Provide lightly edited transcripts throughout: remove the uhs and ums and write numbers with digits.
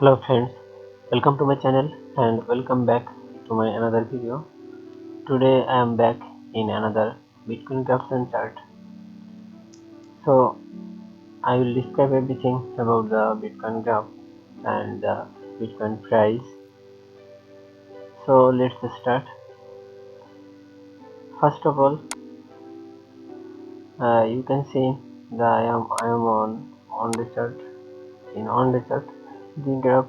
Hello friends, welcome to my channel and welcome back to my another video. Today I am back in another Bitcoin graphs and chart. So I will describe everything about the Bitcoin graph and the Bitcoin price. So let's start. First of all, you can see that I am on the chart. On the chart, the graph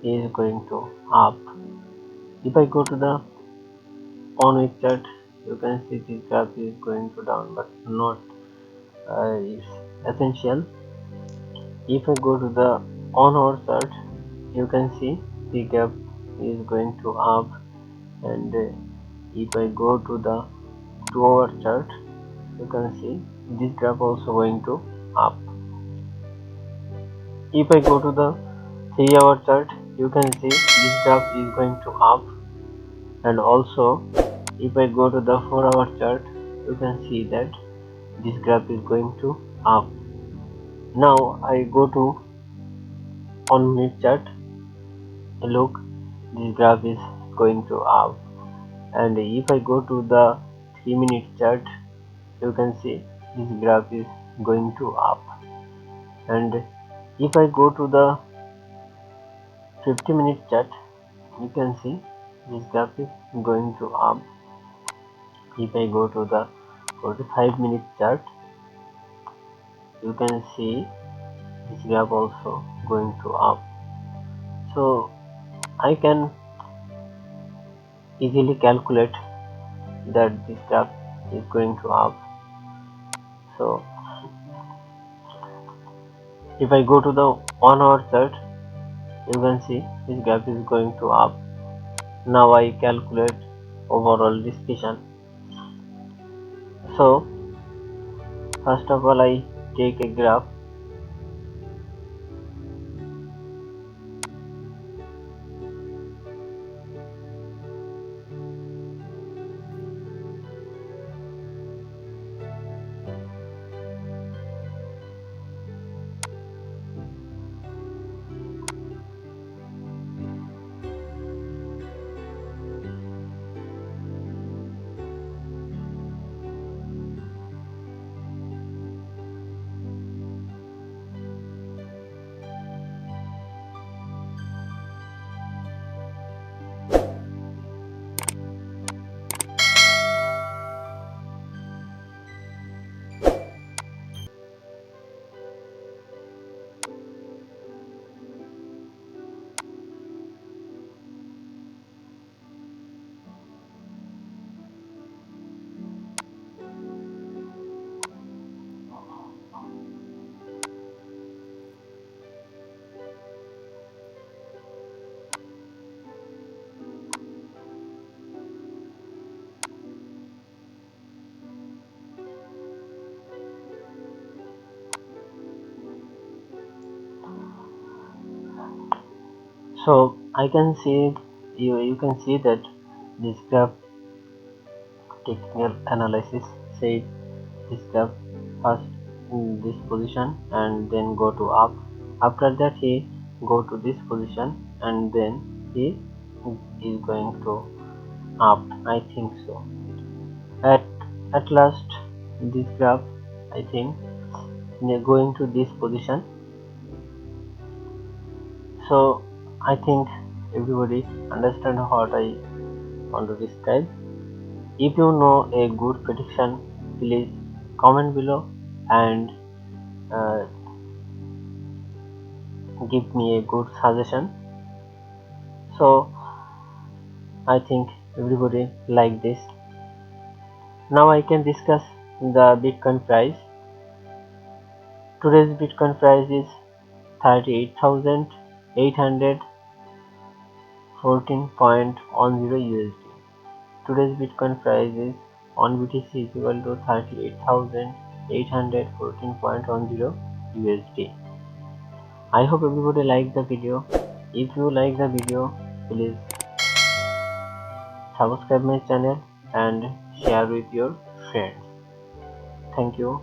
is going to up. If I go to the on week chart, you can see this graph is going to down, but not is essential. If I go to the on hour chart, you can see the gap is going to up, and if I go to the 2 hour chart, you can see this graph also going to up. If I go to the 3 hour chart, you can see this graph is going to up, and also if I go to the 4 hour chart, you can see that this graph is going to up. Now I go to on minute chart. Look, this graph is going to up, and if I go to the 3 minute chart, you can see this graph is going to up, and if I go to the 50-minute chart, you can see this graph is going to up. If I go to the 45-minute chart, you can see this graph also going to up. So I can easily calculate that this graph is going to up. So if I go to the 1 hour chart, you can see this graph is going to up. Now I calculate overall discussion. So first of all, I take a graph. So I can see you can see that this graph technical analysis says this graph first in this position and then go to up. After that he go to this position and then he is going to up. I think so. At at last this graph, I think they are going to this position. So I think everybody understand what I want to describe. If you know a good prediction, please comment below and uh, give me a good suggestion. So I think everybody like this. Now I can discuss the Bitcoin price. Today's Bitcoin price is 38,814.10 USD. Today's Bitcoin price is on BTC is equal to 38,814.10 USD. I hope everybody liked the video. If you like the video, please subscribe my channel and share with your friends. Thank you.